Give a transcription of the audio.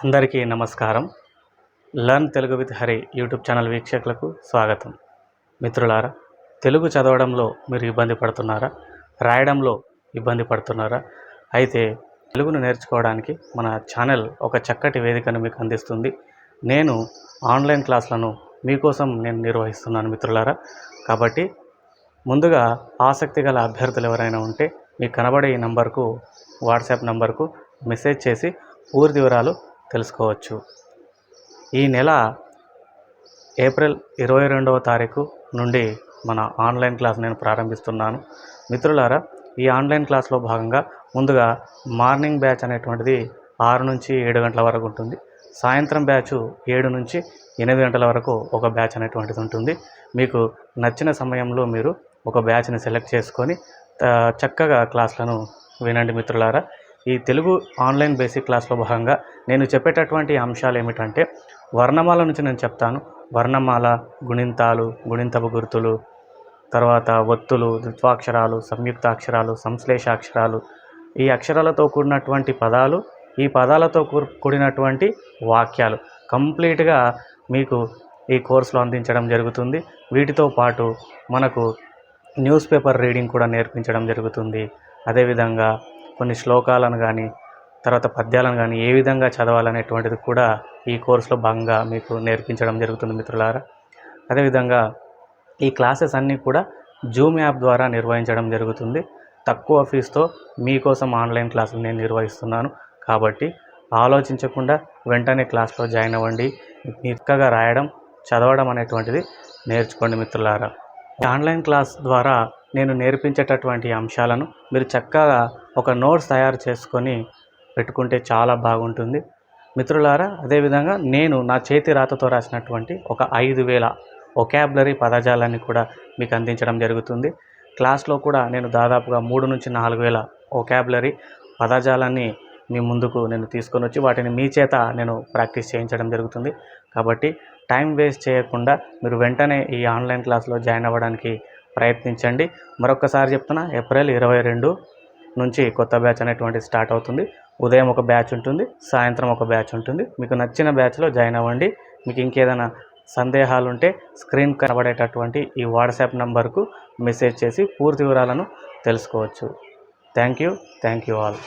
అందరికీ నమస్కారం. Learn Telugu with Hari YouTube channel వీక్షకులకు స్వాగతం. మిత్రులారా, తెలుగు చదవడంలో మీరు ఇబ్బంది పడుతున్నారా? రాయడంలో ఇబ్బంది పడుతున్నారా? అయితే తెలుగును నేర్చుకోవడానికి మన ఛానల్ ఒక చక్కటి వేదికను మీకు అందిస్తుంది. నేను ఆన్లైన్ క్లాసులను మీకోసం నిర్వహిస్తున్నాను మిత్రులారా. కాబట్టి ముందుగా ఆసక్తి గల అభ్యర్థులు ఎవరైనా ఉంటే మీకు కనబడే ఈ నంబర్కు, వాట్సాప్ నంబర్కు మెసేజ్ చేసి పూర్తి వివరాలు తెలుసుకోవచ్చు. ఈ నెల ఏప్రిల్ 22వ తారీఖు నుండి మన ఆన్లైన్ క్లాస్ నేను ప్రారంభిస్తున్నాను. మిత్రులారా, ఈ ఆన్లైన్ క్లాస్లో భాగంగా ముందుగా మార్నింగ్ బ్యాచ్ అనేటువంటిది 6 నుంచి 7 గంటల వరకు ఉంటుంది. సాయంత్రం బ్యాచ్ 7 నుంచి 8 గంటల వరకు ఒక బ్యాచ్ అనేటువంటిది ఉంటుంది. మీకు నచ్చిన సమయంలో మీరు ఒక బ్యాచ్ని సెలెక్ట్ చేసుకొని చక్కగా క్లాసులను వినండి మిత్రులారా. ఈ తెలుగు ఆన్లైన్ బేసిక్ క్లాస్లో భాగంగా నేను చెప్పేటటువంటి అంశాలు ఏమిటంటే, వర్ణమాల నుంచి నేను చెప్తాను. వర్ణమాల, గుణింతాలు, గుణింతపు గుర్తులు, తర్వాత ఒత్తులు, ద్విత్వాక్షరాలు, సంయుక్తాక్షరాలు, సంశ్లేషాక్షరాలు, ఈ అక్షరాలతో కూడినటువంటి పదాలు, ఈ పదాలతో కూడినటువంటి వాక్యాలు కంప్లీట్గా మీకు ఈ కోర్సులో అందించడం జరుగుతుంది. వీటితో పాటు మనకు న్యూస్ పేపర్ రీడింగ్ కూడా నేర్పించడం జరుగుతుంది. అదేవిధంగా కొన్ని శ్లోకాలను కానీ, తర్వాత పద్యాలను కానీ ఏ విధంగా చదవాలనేటువంటిది కూడా ఈ కోర్సులో భాగంగా మీకు నేర్పించడం జరుగుతుంది మిత్రులారా. అదేవిధంగా ఈ క్లాసెస్ అన్నీ కూడా జూమ్ యాప్ ద్వారా నిర్వహించడం జరుగుతుంది. తక్కువ ఫీజుతో మీకోసం ఆన్లైన్ క్లాసులు నేను నిర్వహిస్తున్నాను. కాబట్టి ఆలోచించకుండా వెంటనే క్లాస్లో జాయిన్ అవ్వండి. చక్కగా రాయడం, చదవడం అనేటువంటిది నేర్చుకోండి మిత్రులారా. ఆన్లైన్ క్లాస్ ద్వారా నేను నేర్పించేటటువంటి అంశాలను మీరు చక్కగా ఒక నోట్స్ తయారు చేసుకొని పెట్టుకుంటే చాలా బాగుంటుంది మిత్రులారా. అదేవిధంగా నేను నా చేతి రాతతో రాసినటువంటి ఒక 5000 వొకాబులరీ పదజాలాన్ని కూడా మీకు అందించడం జరుగుతుంది. క్లాస్లో కూడా నేను దాదాపుగా 3 నుంచి 4000 వొకాబులరీ పదజాలాన్ని మీ ముందుకు నేను తీసుకొని వచ్చి వాటిని మీ చేత నేను ప్రాక్టీస్ చేయించడం జరుగుతుంది. కాబట్టి టైం వేస్ట్ చేయకుండా మీరు వెంటనే ఈ ఆన్లైన్ క్లాస్లో జాయిన్ అవ్వడానికి ప్రయత్నించండి. మరొకసారి చెప్తున్నా, ఏప్రిల్ 22 నుంచి కొత్త బ్యాచ్ అనేటువంటిది స్టార్ట్ అవుతుంది. ఉదయం ఒక బ్యాచ్ ఉంటుంది, సాయంత్రం ఒక బ్యాచ్ ఉంటుంది. మీకు నచ్చిన బ్యాచ్లో జాయిన్ అవ్వండి. మీకు ఇంకేదైనా సందేహాలు ఉంటే స్క్రీన్ కనబడేటటువంటి ఈ వాట్సాప్ నంబర్కు మెసేజ్ చేసి పూర్తి వివరాలను తెలుసుకోవచ్చు. Thank you all.